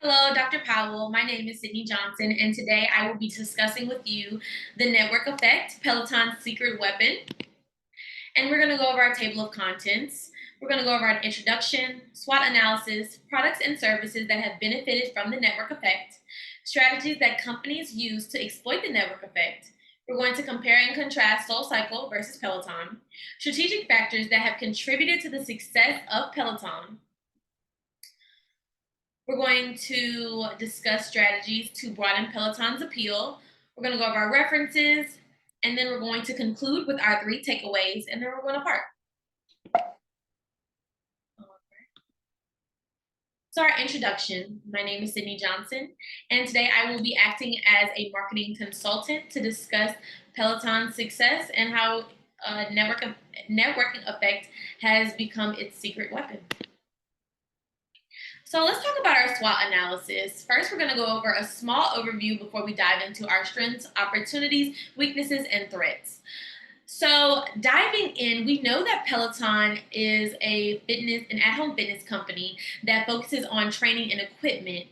Hello, Dr. Powell. My name is Sydney Johnson, and today I will be discussing with you the network effect, Peloton's secret weapon. And we're going to go over our table of contents. We're going to go over an introduction, SWOT analysis, products and services that have benefited from the network effect, strategies that companies use to exploit the network effect. We're going to compare and contrast SoulCycle versus Peloton, strategic factors that have contributed to the success of Peloton. We're going to discuss strategies to broaden Peloton's appeal. We're going to go over our references, and then we're going to conclude with our three takeaways, and then we're going to part. So, our introduction. My name is Sydney Johnson, and today I will be acting as a marketing consultant to discuss Peloton's success and how networking effect has become its secret weapon. So let's talk about our SWOT analysis. First, we're going to go over a small overview before we dive into our strengths, opportunities, weaknesses, and threats. So diving in, we know that Peloton is an at-home fitness company that focuses on training and equipment,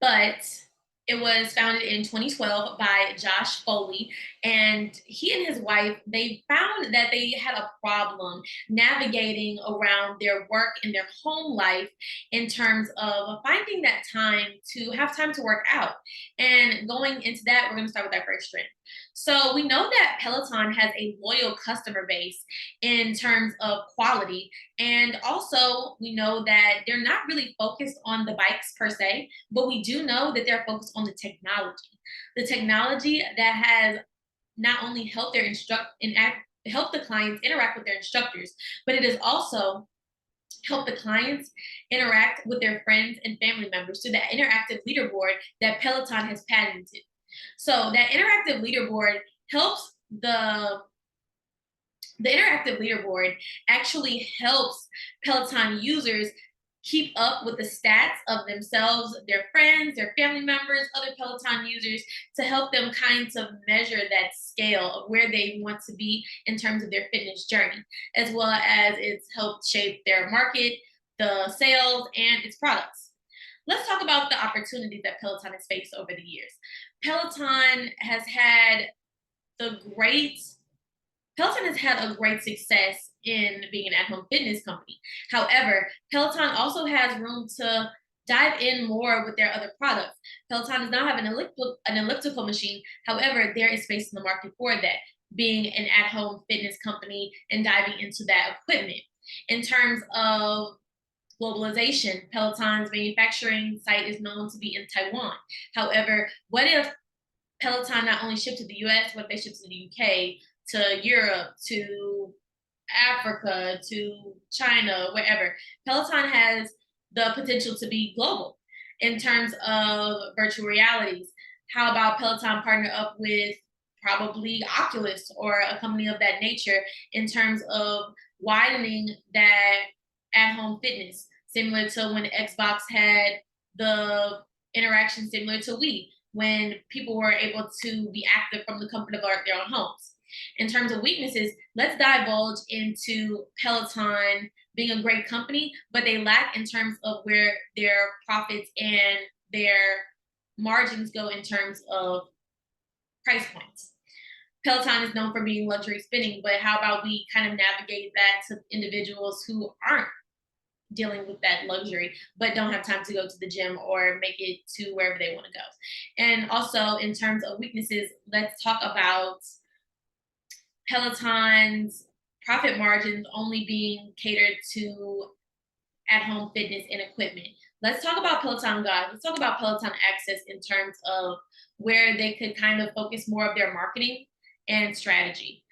but it was founded in 2012 by Josh Foley, and he and his wife, they found that they had a problem navigating around their work and their home life in terms of finding that time to have time to work out. And going into that, we're going to start with our first strength. So we know that Peloton has a loyal customer base in terms of quality. And also, we know that they're not really focused on the bikes per se, but we do know that they're focused on the technology that has not only helped help the clients interact with their instructors, but it has also helped the clients interact with their friends and family members through that interactive leaderboard that Peloton has patented. So that interactive leaderboard helps the interactive leaderboard actually helps Peloton users keep up with the stats of themselves, their friends, their family members, other Peloton users to help them kind of measure that scale of where they want to be in terms of their fitness journey, as well as it's helped shape their market, the sales, and its products. Let's talk about the opportunities that Peloton has faced over the years. Peloton has had the great Peloton has had a great success in being an at-home fitness company. However, Peloton also has room to dive in more with their other products. Peloton does not have an elliptical machine. However, there is space in the market for that, being an at-home fitness company and diving into that equipment. In terms of globalization, Peloton's manufacturing site is known to be in Taiwan. However, what if Peloton not only shipped to the US, but they shipped to the UK, to Europe, to Africa, to China, wherever? Peloton has the potential to be global in terms of virtual realities. How about Peloton partner up with probably Oculus or a company of that nature in terms of widening that at home fitness, similar to when Xbox had the interaction similar to Wii, when people were able to be active from the comfort of their own homes. In terms of weaknesses, let's divulge into Peloton being a great company, but they lack in terms of where their profits and their margins go in terms of price points. Peloton is known for being luxury spinning, but how about we kind of navigate that to individuals who aren't dealing with that luxury but don't have time to go to the gym or make it to wherever they want to go? And also, in terms of weaknesses, let's talk about Peloton's profit margins only being catered to at home fitness and equipment. Let's talk about Peloton God. Let's talk about Peloton Access in terms of where they could kind of focus more of their marketing and strategy.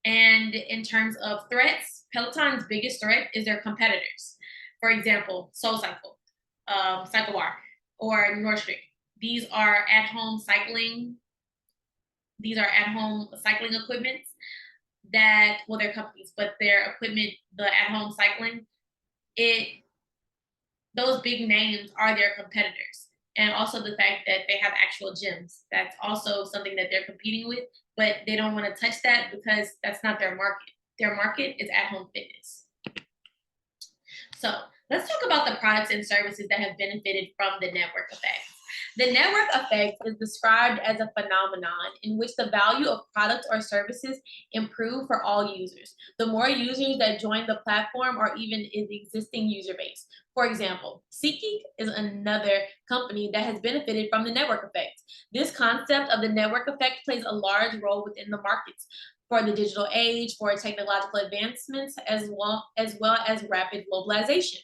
And in terms of threats, Peloton's biggest threat is their competitors. For example, SoulCycle, Cycle Bar, or Nordstrom. These are at-home cycling. These are at-home cycling equipments that, well, they're companies, but their equipment, the at-home cycling, it those big names are their competitors. And also the fact that they have actual gyms. That's also something that they're competing with, but they don't want to touch that because that's not their market. Their market is at home fitness. So Let's talk about the products and services that have benefited from the network effect. The network effect is described as a phenomenon in which the value of products or services improve for all users. The more users that join the platform or even its existing user base. For example, SeatGeek is another company that has benefited from the network effect. This concept of the network effect plays a large role within the markets for the digital age, for technological advancements, as well as rapid globalization.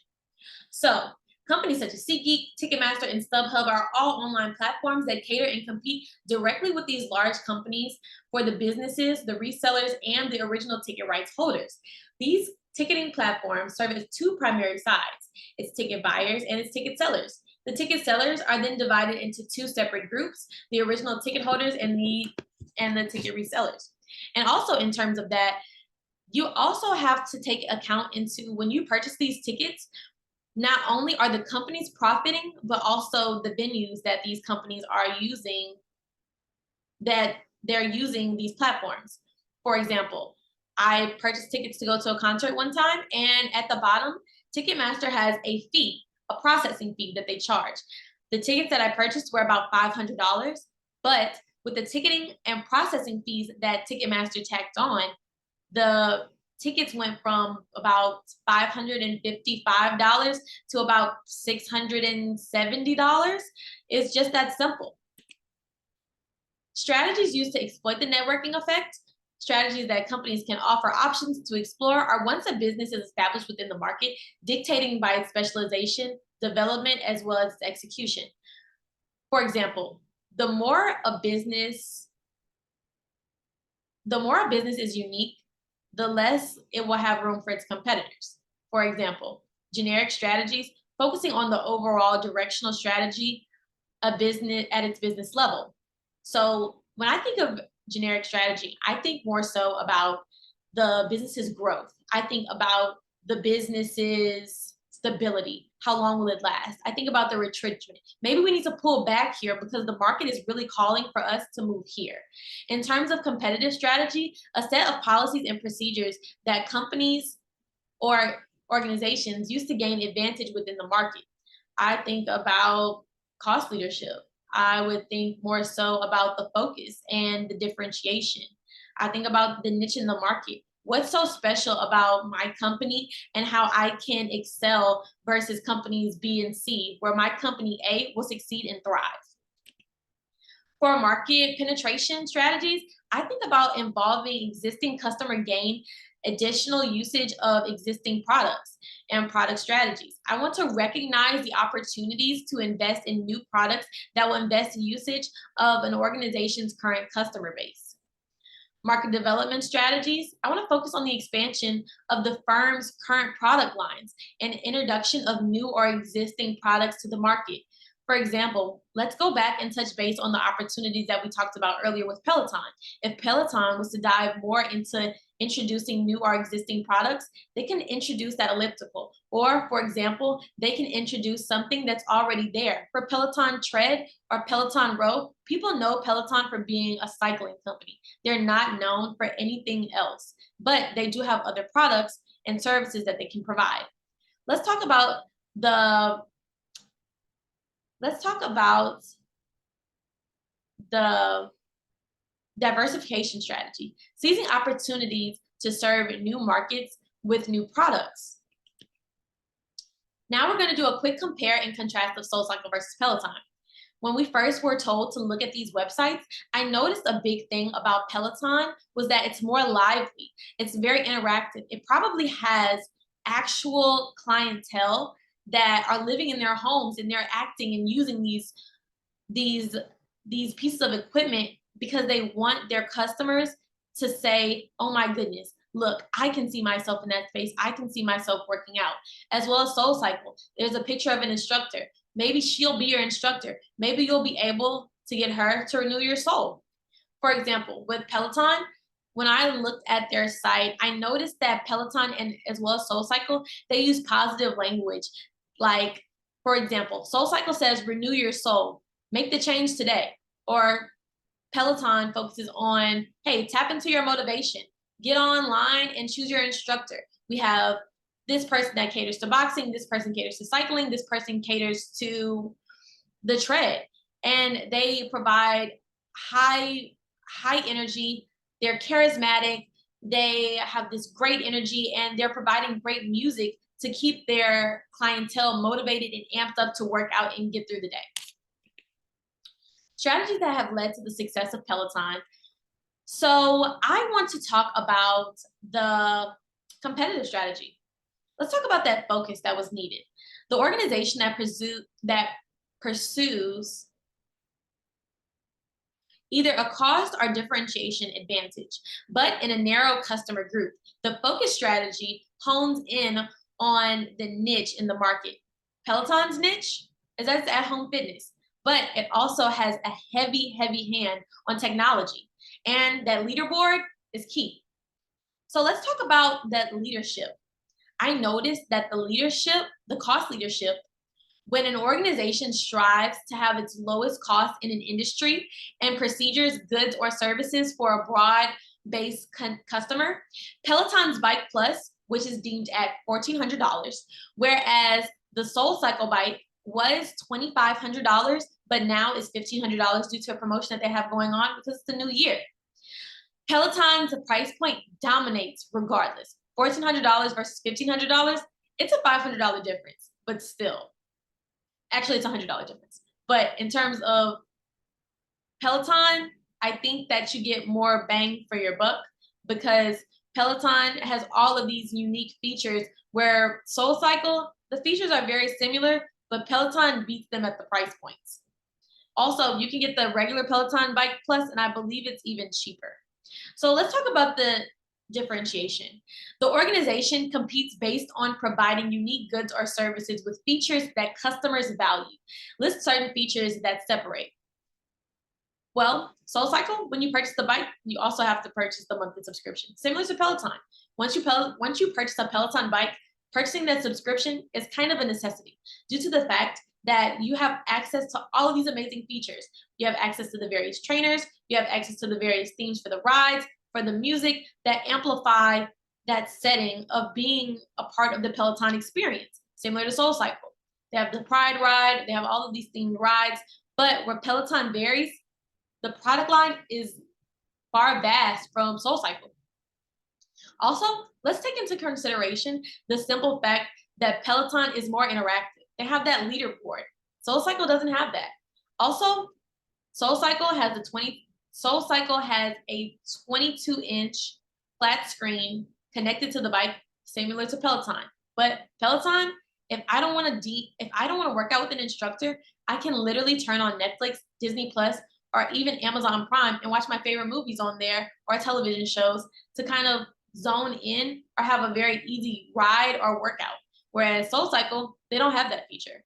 So, companies such as SeatGeek, Ticketmaster, and StubHub are all online platforms that cater and compete directly with these large companies for the businesses, the resellers, and the original ticket rights holders. These ticketing platforms serve as two primary sides: its ticket buyers and its ticket sellers. The ticket sellers are then divided into two separate groups: the original ticket holders and the ticket resellers. And also, in terms of that, you also have to take account into when you purchase these tickets, not only are the companies profiting, but also the venues that these companies are using, that they're using these platforms. For example, I purchased tickets to go to a concert one time, and at the bottom, Ticketmaster has a fee, a processing fee that they charge. The tickets that I purchased were about $500, but with the ticketing and processing fees that Ticketmaster tacked on, the tickets went from about $555 to about $670. It's just that simple. Strategies used to exploit the networking effect, strategies that companies can offer options to explore, are once a business is established within the market, dictating by its specialization, development, as well as its execution. For example, the more a business is unique, the less it will have room for its competitors. For example, generic strategies focusing on the overall directional strategy a business at its business level. So when I think of generic strategy, I think more so about the business's growth. I think about the business's stability. How long will it last? I think about the retrenchment. Maybe we need to pull back here because the market is really calling for us to move here. In terms of competitive strategy, a set of policies and procedures that companies or organizations use to gain advantage within the market. I think about cost leadership. I would think more so about the focus and the differentiation. I think about the niche in the market. What's so special about my company and how I can excel versus companies B and C, where my company A will succeed and thrive? For market penetration strategies, I think about involving existing customer gain, additional usage of existing products, and product strategies. I want to recognize the opportunities to invest in new products that will invest in usage of an organization's current customer base. Market development strategies, I want to focus on the expansion of the firm's current product lines and introduction of new or existing products to the market. For example, let's go back and touch base on the opportunities that we talked about earlier with Peloton. If Peloton was to dive more into introducing new or existing products, they can introduce that elliptical. Or, for example, they can introduce something that's already there. For Peloton Tread or Peloton Row, people know Peloton for being a cycling company. They're not known for anything else, but they do have other products and services that they can provide. Let's talk about the let's talk about the diversification strategy, seizing opportunities to serve new markets with new products. Now we're going to do a quick compare and contrast of SoulCycle versus Peloton. When we first were told to look at these websites, I noticed a big thing about Peloton was that it's more lively. It's very interactive. It probably has actual clientele that are living in their homes and they're acting and using these pieces of equipment because they want their customers to say, oh my goodness, look, I can see myself in that space. I can see myself working out. As well as SoulCycle. There's a picture of an instructor. Maybe she'll be your instructor. Maybe you'll be able to get her to renew your soul. For example, with Peloton, when I looked at their site, I noticed that Peloton and as well as SoulCycle, they use positive language. Like, for example, SoulCycle says, renew your soul, make the change today. Or Peloton focuses on, hey, tap into your motivation, get online and choose your instructor. We have this person that caters to boxing, this person caters to cycling, this person caters to the tread. And they provide high high energy, they're charismatic, they have this great energy, and they're providing great music to keep their clientele motivated and amped up to work out and get through the day. Strategies that have led to the success of Peloton. So I want to talk about the competitive strategy. Let's talk about that focus that was needed. The organization that pursues either a cost or differentiation advantage, but in a narrow customer group. The focus strategy hones in on the niche in the market. Peloton's niche is that's at-home fitness, but it also has a heavy, heavy hand on technology. And that leaderboard is key. So let's talk about that leadership. I noticed that the cost leadership, when an organization strives to have its lowest cost in an industry and procedures, goods, or services for a broad based customer, Peloton's Bike Plus, which is deemed at $1,400, whereas the Soul Cycle bike was $2,500, but now is $1,500 due to a promotion that they have going on because it's the new year. Peloton's price point dominates regardless. $1,400 versus $1,500, it's a $500 difference, but still. Actually, it's a $100 difference. But in terms of Peloton, I think that you get more bang for your buck because Peloton has all of these unique features where SoulCycle, the features are very similar, but Peloton beats them at the price points. Also, you can get the regular Peloton Bike Plus, and I believe it's even cheaper. So let's talk about the differentiation. The organization competes based on providing unique goods or services with features that customers value. List certain features that separate. Well, SoulCycle, when you purchase the bike, you also have to purchase the monthly subscription. Similar to Peloton. Once you purchase a Peloton bike, purchasing that subscription is kind of a necessity due to the fact that you have access to all of these amazing features. You have access to the various trainers, you have access to the various themes for the rides, for the music that amplify that setting of being a part of the Peloton experience, similar to SoulCycle. They have the Pride ride, they have all of these themed rides, but where Peloton varies, the product line is far vast from SoulCycle. Also, let's take into consideration the simple fact that Peloton is more interactive. They have that leaderboard. SoulCycle doesn't have that. Also, SoulCycle has a 22-inch flat screen connected to the bike, similar to Peloton. But Peloton, if I don't want to work out with an instructor, I can literally turn on Netflix, Disney Plus, or even Amazon Prime and watch my favorite movies on there or television shows to kind of zone in or have a very easy ride or workout. Whereas SoulCycle, they don't have that feature.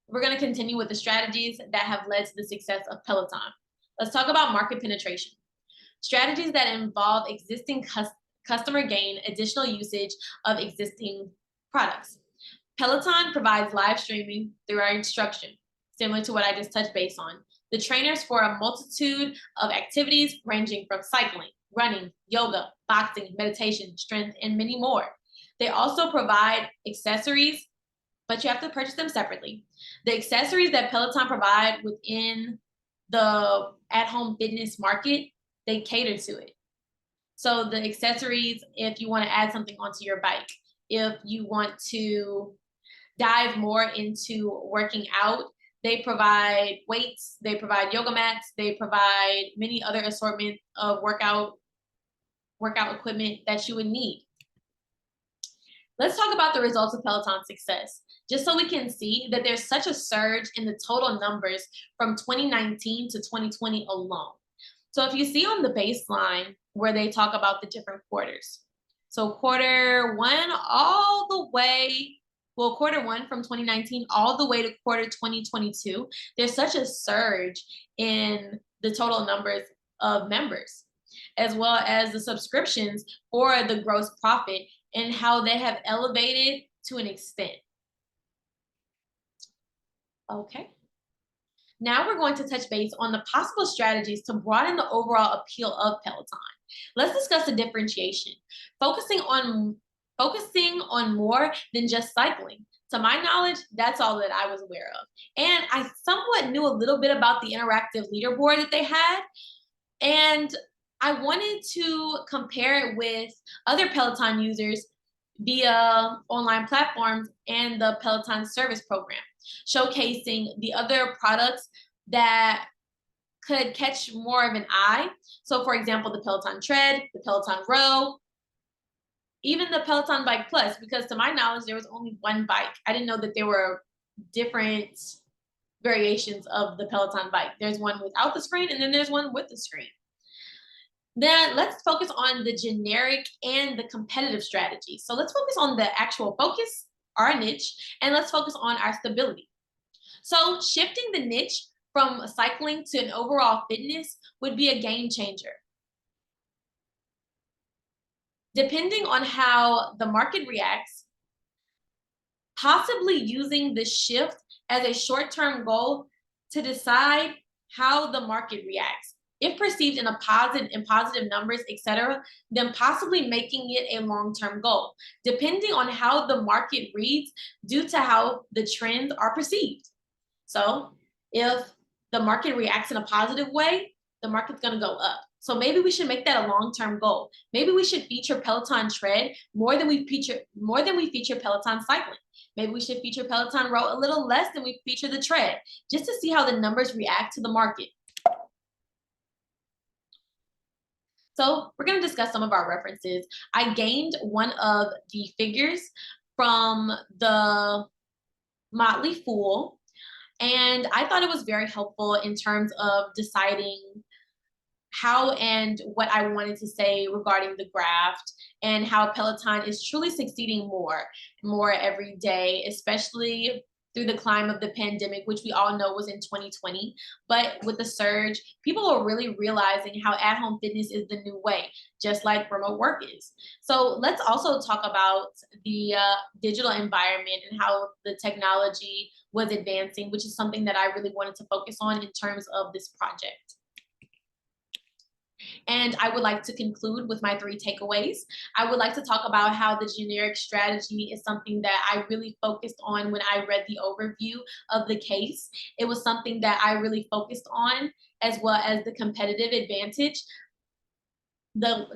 We're going to continue with the strategies that have led to the success of Peloton. Let's talk about market penetration. Strategies that involve existing customer gain, additional usage of existing products. Peloton provides live streaming through our instruction, similar to what I just touched base on. The trainers for a multitude of activities ranging from cycling, running, yoga, boxing, meditation, strength, and many more. They also provide accessories, but you have to purchase them separately. The accessories that Peloton provide within the at-home fitness market, they cater to it. So the accessories, if you want to add something onto your bike, if you want to dive more into working out, they provide weights, they provide yoga mats, they provide many other assortment of workout equipment that you would need. Let's talk about the results of Peloton's success, just so we can see that there's such a surge in the total numbers from 2019 to 2020 alone. So if you see on the baseline where they talk about the different quarters, so quarter one from 2019 all the way to quarter 2022, there's such a surge in the total numbers of members, as well as the subscriptions or the gross profit and how they have elevated to an extent. Okay. Now we're going to touch base on the possible strategies to broaden the overall appeal of Peloton. Let's discuss the differentiation, focusing on focusing on more than just cycling. To my knowledge, that's all that I was aware of. And I somewhat knew a little bit about the interactive leaderboard that they had. And I wanted to compare it with other Peloton users via online platforms and the Peloton service program, showcasing the other products that could catch more of an eye. So, for example, the Peloton Tread, the Peloton Row, even the Peloton Bike Plus, because to my knowledge, there was only one bike. I didn't know that there were different variations of the Peloton bike. There's one without the screen, and then there's one with the screen. Then let's focus on the generic and the competitive strategy. So let's focus on the actual focus, our niche, and let's focus on our stability. So shifting the niche from cycling to an overall fitness would be a game changer. Depending on how the market reacts, possibly using the shift as a short-term goal to decide how the market reacts. If perceived in positive numbers, etc., then possibly making it a long-term goal, depending on how the market reads due to how the trends are perceived. So if the market reacts in a positive way, the market's going to go up. So maybe we should make that a long-term goal. Maybe we should feature Peloton Tread more than we feature Peloton cycling. Maybe we should feature Peloton Row a little less than we feature the Tread, just to see how the numbers react to the market. So we're going to discuss some of our references. I gained one of the figures from the Motley Fool, and I thought it was very helpful in terms of deciding how and what I wanted to say regarding the graft and how Peloton is truly succeeding more every day, especially through the climb of the pandemic, which we all know was in 2020. But with the surge, people are really realizing how at-home fitness is the new way, just like remote work is. So let's also talk about the digital environment and how the technology was advancing, which is something that I really wanted to focus on in terms of this project. And I would like to conclude with my 3 takeaways. I would like to talk about how the generic strategy is something that I really focused on when I read the overview of the case. It was something that I really focused on, as well as the competitive advantage, the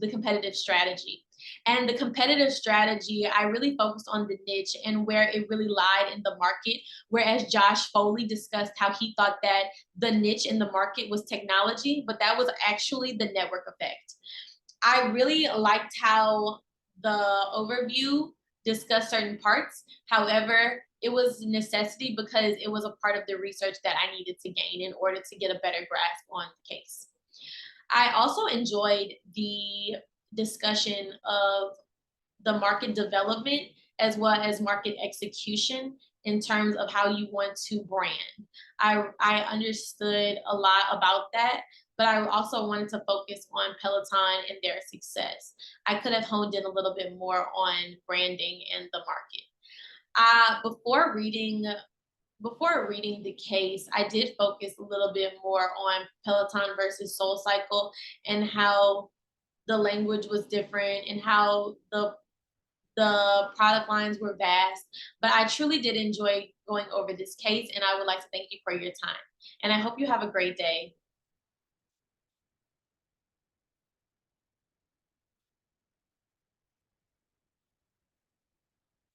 competitive strategy. And the competitive strategy, I really focused on the niche and where it really lied in the market. Whereas Josh Foley discussed how he thought that the niche in the market was technology, but that was actually the network effect. I really liked how the overview discussed certain parts. However, it was a necessity because it was a part of the research that I needed to gain in order to get a better grasp on the case. I also enjoyed the discussion of the market development as well as market execution in terms of how you want to brand. I understood a lot about that, but I also wanted to focus on Peloton and their success. I could have honed in a little bit more on branding and the market. Before reading the case, I did focus a little bit more on Peloton versus SoulCycle and how the language was different and how the product lines were vast. But I truly did enjoy going over this case, and I would like to thank you for your time. And I hope you have a great day.